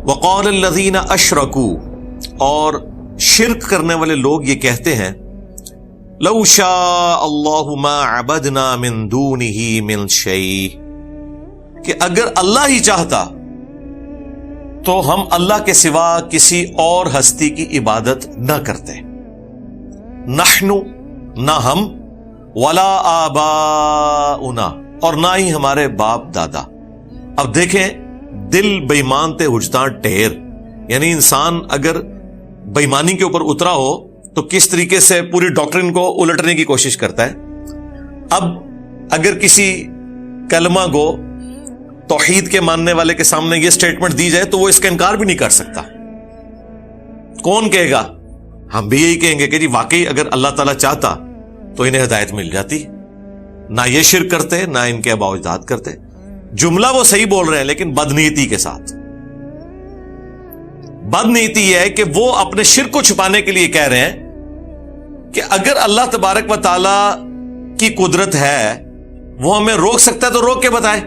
وقال الذین اشرکوا، اور شرک کرنے والے لوگ یہ کہتے ہیں، لو شاء اللہ ما عبدنا من دونہ من شیء، کہ اگر اللہ ہی چاہتا تو ہم اللہ کے سوا کسی اور ہستی کی عبادت نہ کرتے، نحن، نہ ہم، ولا آباؤنا، اور نہ ہی ہمارے باپ دادا۔ اب دیکھیں، دل بےمان تے حجتاں ٹھیر، یعنی انسان اگر بےمانی کے اوپر اترا ہو تو کس طریقے سے پوری ڈاکٹرن کو الٹنے کی کوشش کرتا ہے۔ اب اگر کسی کلمہ گو توحید کے ماننے والے کے سامنے یہ سٹیٹمنٹ دی جائے تو وہ اس کا انکار بھی نہیں کر سکتا۔ کون کہے گا؟ ہم بھی یہی کہیں گے کہ جی واقعی اگر اللہ تعالیٰ چاہتا تو انہیں ہدایت مل جاتی، نہ یہ شرک کرتے نہ ان کے آباء و اجداد کرتے۔ جملہ وہ صحیح بول رہے ہیں لیکن بدنیتی کے ساتھ۔ بدنیتی یہ ہے کہ وہ اپنے شرک کو چھپانے کے لیے کہہ رہے ہیں کہ اگر اللہ تبارک و تعالی کی قدرت ہے وہ ہمیں روک سکتا ہے تو روک کے بتائے۔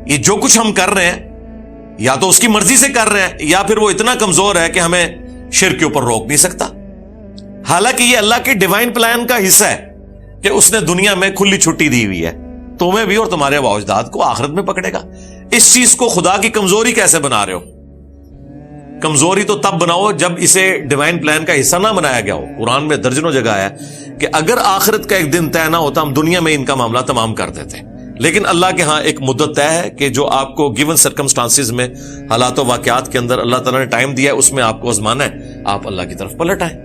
یہ جو کچھ ہم کر رہے ہیں یا تو اس کی مرضی سے کر رہے ہیں یا پھر وہ اتنا کمزور ہے کہ ہمیں شرک کے اوپر روک نہیں سکتا۔ حالانکہ یہ اللہ کے ڈیوائن پلان کا حصہ ہے کہ اس نے دنیا میں کھلی چھٹی دی ہوئی ہے، تمہیں بھی اور تمہارے آباء و اجداد کو آخرت میں پکڑے گا۔ اس چیز کو خدا کی کمزوری کیسے بنا رہے ہو؟ کمزوری تو تب بناؤ جب اسے ڈیوائن پلان کا حصہ نہ بنایا گیا ہو۔ قرآن میں درجنوں جگہ ہے کہ اگر آخرت کا ایک دن طے نہ ہوتا ہم دنیا میں ان کا معاملہ تمام کر دیتے، لیکن اللہ کے ہاں ایک مدت طے ہے کہ جو آپ کو گیون سرکمسٹانسز میں، حالات و واقعات کے اندر اللہ تعالیٰ نے ٹائم دیا ہے، اس میں آپ کو آزمانا ہے، آپ اللہ کی طرف پلٹ آئیں۔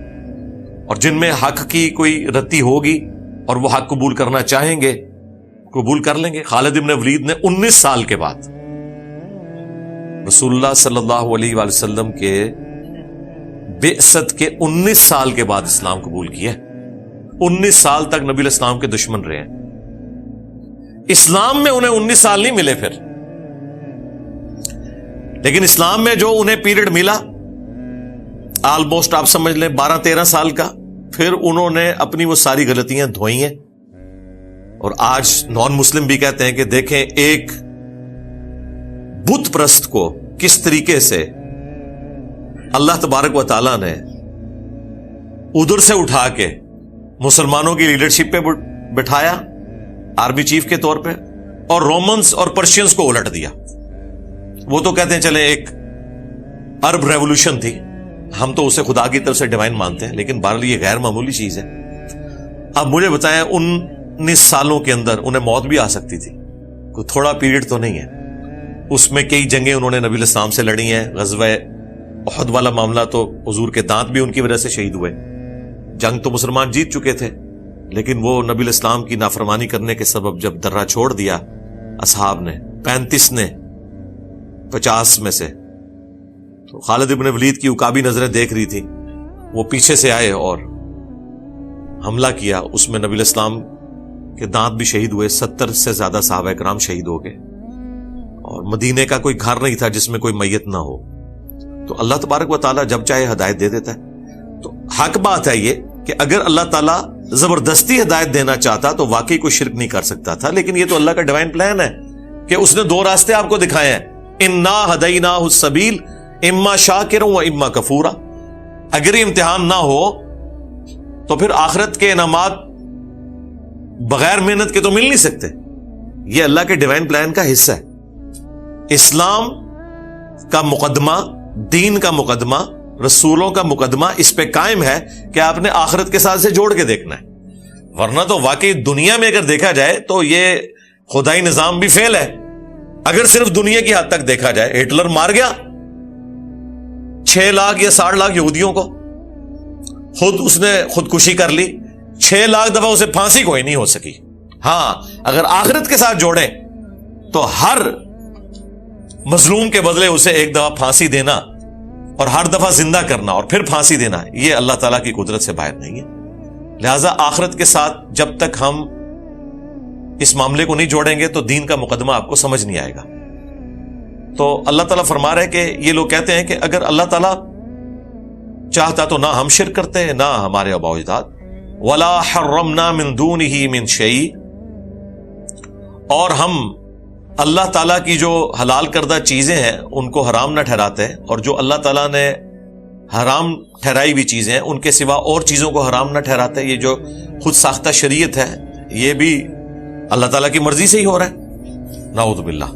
اور جن میں حق کی کوئی رتی ہوگی اور وہ حق قبول کرنا چاہیں گے قبول کر لیں گے۔ خالد بن ولید نے 19 سال کے بعد رسول اللہ صلی اللہ علیہ وآلہ وسلم کے بعثت کے 19 سال کے بعد اسلام قبول کیا۔ 19 سال تک نبی علیہ السلام کے دشمن رہے ہیں۔ اسلام میں انہیں 19 سال نہیں ملے پھر، لیکن اسلام میں جو انہیں پیریڈ ملا آلموسٹ آپ سمجھ لیں 12-13 سال کا، پھر انہوں نے اپنی وہ ساری غلطیاں دھوئی ہیں۔ اور آج نان مسلم بھی کہتے ہیں کہ دیکھیں ایک بت پرست کو کس طریقے سے اللہ تبارک و تعالیٰ نے ادھر سے اٹھا کے مسلمانوں کی لیڈرشپ پہ بٹھایا آرمی چیف کے طور پہ، اور رومنز اور پرشینز کو الٹ دیا۔ وہ تو کہتے ہیں چلے ایک عرب ریولوشن تھی، ہم تو اسے خدا کی طرف سے ڈیوائن مانتے ہیں، لیکن بہرحال یہ غیر معمولی چیز ہے۔ اب مجھے بتائیں 19 سالوں کے اندر انہیں موت بھی آ سکتی تھی، کوئی تھوڑا پیریڈ تو نہیں ہے۔ اس میں کئی جنگیں انہوں نے نبی علیہ السلام سے لڑی ہیں۔ غزوہ احد والا معاملہ تو حضور کے دانت بھی ان کی وجہ سے شہید ہوئے۔ جنگ تو مسلمان جیت چکے تھے، لیکن وہ نبی علیہ السلام کی نافرمانی کرنے کے سبب جب درہ چھوڑ دیا اصحاب نے، 35 نے 50 میں سے، تو خالد ابن ولید کی عقابی نظریں دیکھ رہی تھی، وہ پیچھے سے آئے اور حملہ کیا۔ اس میں نبی علیہ السلام کے دانت بھی شہید ہوئے، 70 سے زیادہ صحابہ کرام شہید ہو گئے، اور مدینے کا کوئی گھر نہیں تھا جس میں کوئی میت نہ ہو۔ تو اللہ تبارک و تعالیٰ جب چاہے ہدایت دے دیتا ہے۔ تو حق بات ہے یہ کہ اگر اللہ تعالیٰ زبردستی ہدایت دینا چاہتا تو واقعی کوئی شرک نہیں کر سکتا تھا، لیکن یہ تو اللہ کا ڈیوائن پلان ہے کہ اس نے 2 راستے آپ کو دکھائے ہیں، انا ہدیناہ السبیل اما شاکرا و اما کفورا۔ اگر یہ امتحان نہ ہو تو پھر آخرت کے انعامات بغیر محنت کے تو مل نہیں سکتے۔ یہ اللہ کے ڈیوائن پلان کا حصہ ہے۔ اسلام کا مقدمہ، دین کا مقدمہ، رسولوں کا مقدمہ اس پہ قائم ہے کہ آپ نے آخرت کے ساتھ سے جوڑ کے دیکھنا ہے، ورنہ تو واقعی دنیا میں اگر دیکھا جائے تو یہ خدائی نظام بھی فیل ہے۔ اگر صرف دنیا کی حد تک دیکھا جائے، ہٹلر مار گیا 6 لاکھ یا 60 لاکھ یہودیوں کو، خود اس نے خودکشی کر لی، 6 لاکھ دفعہ اسے پھانسی کوئی نہیں ہو سکی۔ ہاں اگر آخرت کے ساتھ جوڑیں تو ہر مظلوم کے بدلے اسے ایک دفعہ پھانسی دینا اور ہر دفعہ زندہ کرنا اور پھر پھانسی دینا، یہ اللہ تعالیٰ کی قدرت سے باہر نہیں ہے۔ لہٰذا آخرت کے ساتھ جب تک ہم اس معاملے کو نہیں جوڑیں گے تو دین کا مقدمہ آپ کو سمجھ نہیں آئے گا۔ تو اللہ تعالیٰ فرما رہے کہ یہ لوگ کہتے ہیں کہ اگر اللہ تعالیٰ چاہتا تو نہ ہم شرک کرتے نہ ہمارے آباء و اجداد، وَلَا حَرَّمْنَا مِن دُونِهِ مِن شَيْءٍ، اور ہم اللہ تعالیٰ کی جو حلال کردہ چیزیں ہیں ان کو حرام نہ ٹھہراتے ہیں، اور جو اللہ تعالیٰ نے حرام ٹھہرائی ہوئی چیزیں ہیں ان کے سوا اور چیزوں کو حرام نہ ٹھہراتے. یہ جو خود ساختہ شریعت ہے یہ بھی اللہ تعالیٰ کی مرضی سے ہی ہو رہا ہے. نعوذ باللہ.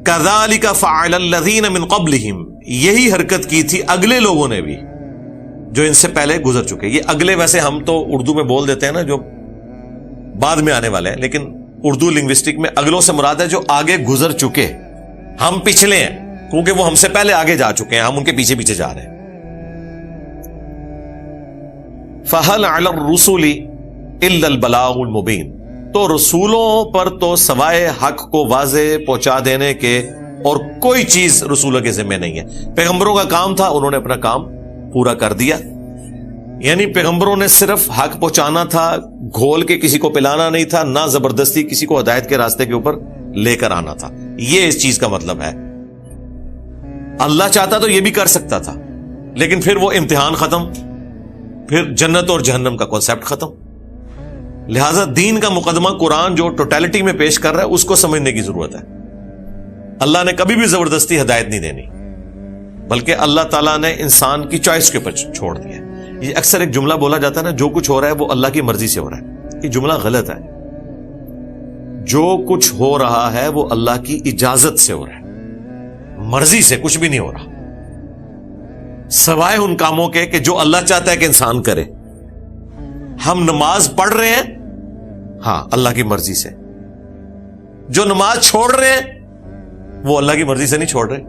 کذالک فعل الذین من قبلہم، یہی حرکت کی تھی اگلے لوگوں نے بھی جو ان سے پہلے گزر چکے. یہ اگلے ویسے ہم تو اردو میں بول دیتے ہیں نا جو بعد میں آنے والے ہیں، لیکن اردو لنگوسٹک میں اگلوں سے مراد ہے جو آگے گزر چکے. ہم پچھلے ہیں کیونکہ وہ ہم سے پہلے آگے جا چکے ہیں، ہم ان کے پیچھے پیچھے جا رہے ہیں. فَهَلْ عَلَى الرُّسُلِ إِلَّا الْبَلَاغُ الْمُبِينُ، تو رسولوں پر تو سوائے حق کو واضح پہنچا دینے کے اور کوئی چیز رسولوں کے ذمہ نہیں ہے. پیغمبروں کا کام تھا، انہوں نے اپنا کام پورا کر دیا. یعنی پیغمبروں نے صرف حق پہنچانا تھا، گھول کے کسی کو پلانا نہیں تھا، نہ زبردستی کسی کو ہدایت کے راستے کے اوپر لے کر آنا تھا. یہ اس چیز کا مطلب ہے. اللہ چاہتا تو یہ بھی کر سکتا تھا، لیکن پھر وہ امتحان ختم، پھر جنت اور جہنم کا کانسیپٹ ختم. لہذا دین کا مقدمہ قرآن جو ٹوٹیلٹی میں پیش کر رہا ہے اس کو سمجھنے کی ضرورت ہے. اللہ نے کبھی بھی زبردستی ہدایت نہیں دینی، بلکہ اللہ تعالیٰ نے انسان کی چوائس کے اوپر چھوڑ دیا. یہ اکثر ایک جملہ بولا جاتا ہے نا، جو کچھ ہو رہا ہے وہ اللہ کی مرضی سے ہو رہا ہے. یہ جملہ غلط ہے. جو کچھ ہو رہا ہے وہ اللہ کی اجازت سے ہو رہا ہے، مرضی سے کچھ بھی نہیں ہو رہا، سوائے ان کاموں کے کہ جو اللہ چاہتا ہے کہ انسان کرے. ہم نماز پڑھ رہے ہیں، ہاں اللہ کی مرضی سے. جو نماز چھوڑ رہے ہیں وہ اللہ کی مرضی سے نہیں چھوڑ رہے،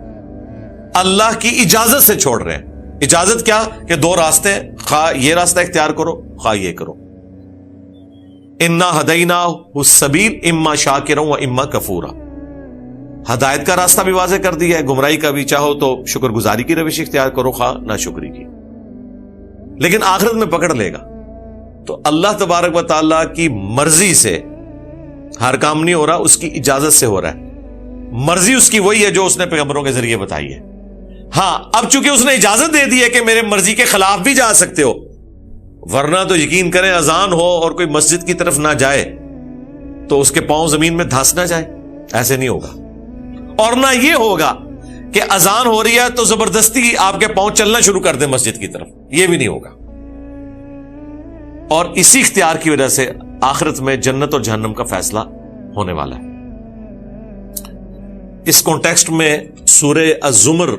اللہ کی اجازت سے چھوڑ رہے ہیں. اجازت کیا کہ دو راستے، خواہ یہ راستہ اختیار کرو خواہ یہ کرو. انا ہدیناہ السبیل اما شاکرا و اما کفورا. ہدایت کا راستہ بھی واضح کر دیا ہے، گمراہی کا بھی. چاہو تو شکر گزاری کی روش اختیار کرو، خواہ ناشکری کی. لیکن آخرت میں پکڑ لے گا. تو اللہ تبارک و تعالیٰ کی مرضی سے ہر کام نہیں ہو رہا، اس کی اجازت سے ہو رہا ہے. مرضی اس کی وہی ہے جو اس نے پیغمبروں کے ذریعے بتائی ہے. ہاں اب چونکہ اس نے اجازت دے دی ہے کہ میرے مرضی کے خلاف بھی جا سکتے ہو، ورنہ تو یقین کریں اذان ہو اور کوئی مسجد کی طرف نہ جائے تو اس کے پاؤں زمین میں دھنس نہ جائے. ایسے نہیں ہوگا. اور نہ یہ ہوگا کہ اذان ہو رہی ہے تو زبردستی آپ کے پاؤں چلنا شروع کر دیں مسجد کی طرف، یہ بھی نہیں ہوگا. اور اسی اختیار کی وجہ سے آخرت میں جنت اور جہنم کا فیصلہ ہونے والا ہے. اس کانٹیکسٹ میں سورہ الزمر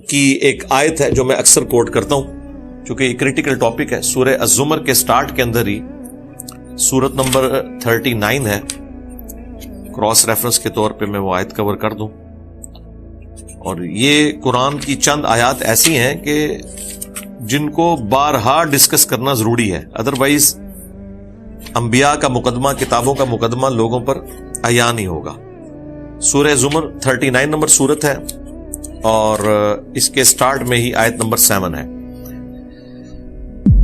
کی ایک آیت ہے جو میں اکثر کوٹ کرتا ہوں چونکہ یہ کریٹیکل ٹاپک ہے. سورہ الزمر کے سٹارٹ کے اندر ہی سورت نمبر 39 ہے. کراس ریفرنس کے طور پہ میں وہ آیت کور کر دوں. اور یہ قرآن کی چند آیات ایسی ہیں کہ جن کو بارہا ڈسکس کرنا ضروری ہے، ادروائز انبیاء کا مقدمہ، کتابوں کا مقدمہ لوگوں پر عیاں نہیں ہوگا. سورہ زمر 39 نمبر سورت ہے اور اس کے سٹارٹ میں ہی آیت نمبر 7 ہے.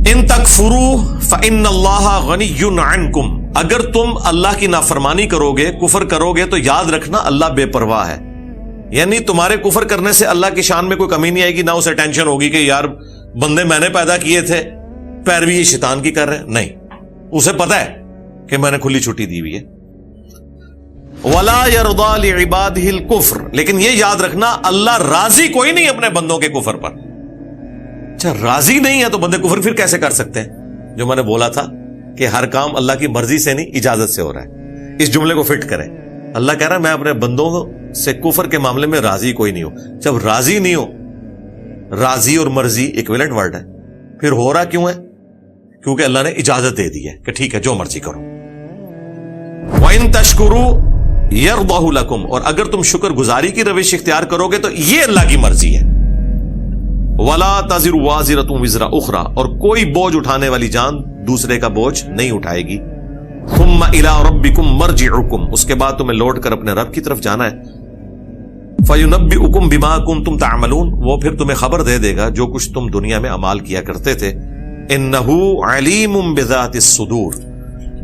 ان تکفروا فإن اللہ غنی عنکم، اگر تم اللہ کی نافرمانی کرو گے، کفر کرو گے تو یاد رکھنا اللہ بے پرواہ ہے. یعنی تمہارے کفر کرنے سے اللہ کی شان میں کوئی کمی نہیں آئے گی، نہ اسے ٹینشن ہوگی کہ یار بندے میں نے پیدا کیے تھے، پیروی یہ شیطان کی کر رہے ہیں. نہیں، اسے پتا ہے کہ میں نے کھلی چھٹی دی ہوئی ہے. وَلَا يَرْضَى لِعِبَادِهِ الْكُفْرَ، لیکن یہ یاد رکھنا اللہ راضی کوئی نہیں اپنے بندوں کے کفر پر. اچھا راضی نہیں ہے تو بندے کفر پھر کیسے کر سکتے ہیں؟ جو میں نے بولا تھا کہ ہر کام اللہ کی مرضی سے نہیں اجازت سے ہو رہا ہے. اس جملے کو فٹ کریں. اللہ کہہ رہا ہے میں اپنے بندوں سے کفر کے معاملے میں راضی کوئی نہیں ہوں. جب راضی نہیں ہو، راضی اور مرضی ایکویلنٹ ورڈ ہے، پھر ہو رہا کیوں ہے؟ کیونکہ اللہ نے اجازت دے دی ہے کہ ٹھیک ہے جو مرضی کرو. وَإِن تَشْكُرُوا يَرْضَهُ لَكُمْ، اور اگر تم شکر گزاری کی روش اختیار کرو گے تو یہ اللہ کی مرضی ہے. وَلَا تَزِرُ وَازِرَةٌ وِزْرَ أُخْرَى، اور کوئی بوجھ اٹھانے والی جان دوسرے کا بوجھ نہیں اٹھائے گی. ثُمَّ إِلَىٰ رَبِّكُمْ مَرْجِعُكُمْ، اس کے بعد تمہیں لوٹ کر اپنے رب کی طرف جانا ہے. فَيُنَبِّئُكُمْ بِمَا كُنتُمْ تَعْمَلُونَ، وہ پھر تمہیں خبر دے دے گا جو کچھ تم دنیا میں اعمال کیا کرتے تھے. إِنَّهُ عَلِيمٌ بِذَاتِ الصُّدُورِ،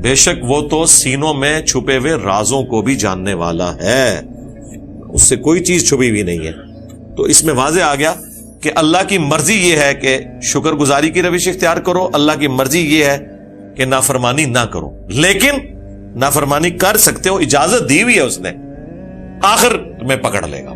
بے شک وہ تو سینوں میں چھپے ہوئے رازوں کو بھی جاننے والا ہے، اس سے کوئی چیز چھپی ہوئی نہیں ہے. تو اس میں واضح آ گیا کہ اللہ کی مرضی یہ ہے کہ شکر گزاری کی روش اختیار کرو، اللہ کی مرضی یہ ہے کہ نافرمانی نہ کرو. لیکن نافرمانی کر سکتے ہو, اجازت دی ہوئی ہے اس نے, آخر میں پکڑ لے گا.